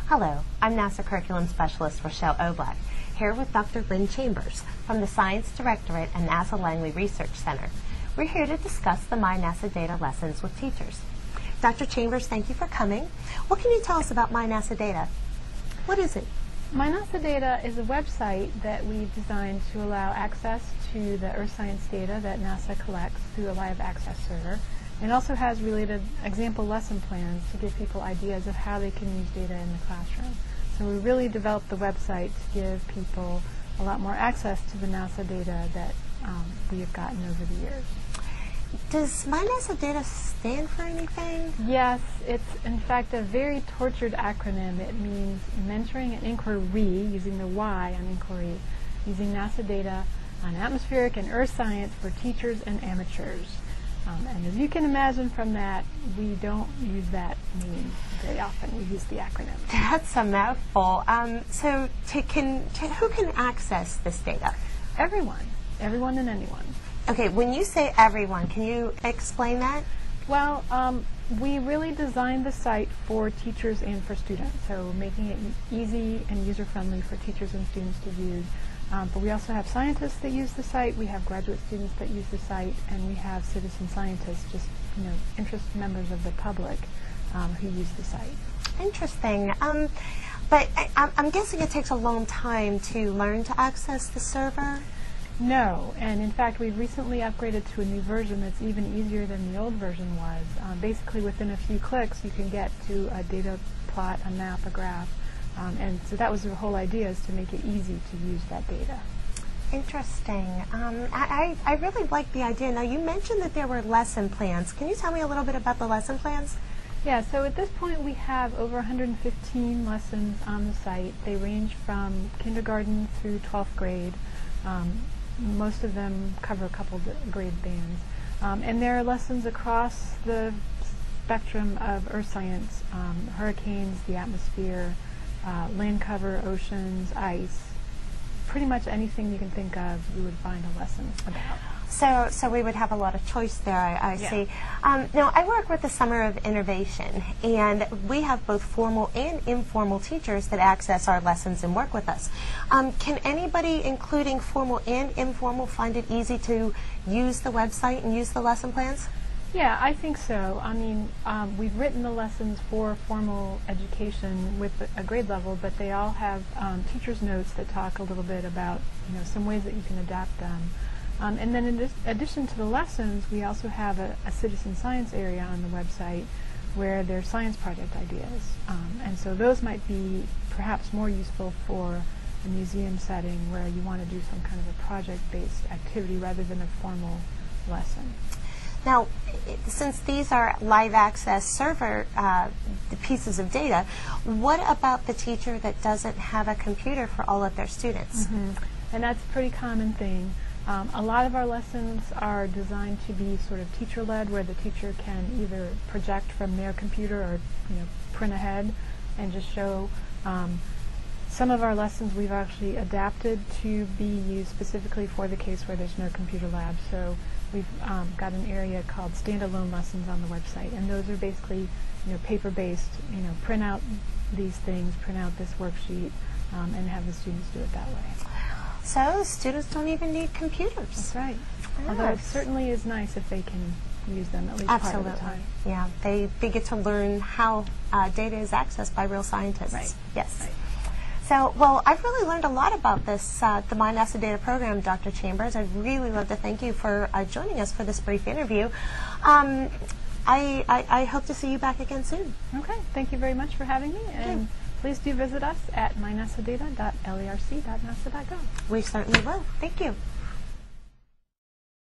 Hello, I'm NASA Curriculum Specialist Rochelle Oblak, here with Dr. Lynn Chambers from the Science Directorate and NASA Langley Research Center. We're here to discuss the My NASA Data lessons with teachers. Dr. Chambers, thank you for coming. What can you tell us about My NASA Data? What is it? My NASA Data is a website that we've designed to allow access to the earth science data that NASA collects through a live access server. It also has related example lesson plans to give people ideas of how they can use data in the classroom. So we really developed the website to give people a lot more access to the NASA data that we have gotten over the years. Does My NASA Data stand for anything? Yes, it's in fact a very tortured acronym. It means mentoring and inquiry, using the Y on inquiry, using NASA data on atmospheric and earth science for teachers and amateurs. And as you can imagine from that, we don't use that name very often. We use the acronym. That's a mouthful. So who can access this data? Everyone and anyone. Okay, when you say everyone, can you explain that? Well, we really designed the site for teachers and for students, so making it easy and user-friendly for teachers and students to use. But we also have scientists that use the site, we have graduate students that use the site, and we have citizen scientists, just interested members of the public who use the site. Interesting. But I'm guessing it takes a long time to learn to access the server? No, and in fact we've recently upgraded to a new version that's even easier than the old version was. Basically within a few clicks you can get to a data plot, a map, a graph. And so that was the whole idea, is to make it easy to use that data. Interesting. I really like the idea. Now, you mentioned that there were lesson plans. Can you tell me a little bit about the lesson plans? Yeah, so at this point we have over 115 lessons on the site. They range from kindergarten through 12th grade. Most of them cover a couple grade bands. And there are lessons across the spectrum of earth science, hurricanes, the atmosphere, land cover, oceans, ice. Pretty much anything you can think of, you would find a lesson about. So we would have a lot of choice there, I Yeah. see. Now, I work with the Summer of Innovation, and we have both formal and informal teachers that access our lessons and work with us. Can anybody, including formal and informal, find it easy to use the website and use the lesson plans? Yeah, I think so. I mean, we've written the lessons for formal education with a grade level, but they all have teacher's notes that talk a little bit about some ways that you can adapt them. And then in addition to the lessons, we also have a citizen science area on the website where there's science project ideas. And so those might be perhaps more useful for a museum setting where you want to do some kind of a project-based activity rather than a formal lesson. Now, since these are live access server pieces of data, what about the teacher that doesn't have a computer for all of their students? Mm-hmm. And that's a pretty common thing. A lot of our lessons are designed to be sort of teacher-led, where the teacher can either project from their computer or print ahead and just show. Some of our lessons we've actually adapted to be used specifically for the case where there's no computer lab. So we've got an area called standalone lessons on the website, and those are basically paper-based. Print out these things, print out this worksheet, and have the students do it that way. So students don't even need computers. That's right. Yes. Although it certainly is nice if they can use them at least Absolutely. part of the time. Yeah, they get to learn how data is accessed by real scientists. Right. Yes. Right. So, well, I've really learned a lot about this, the My NASA Data program, Dr. Chambers. I'd really love to thank you for joining us for this brief interview. I hope to see you back again soon. Okay, thank you very much for having me, and please do visit us at mynasadata.lerc.nasa.gov. We certainly will. Thank you.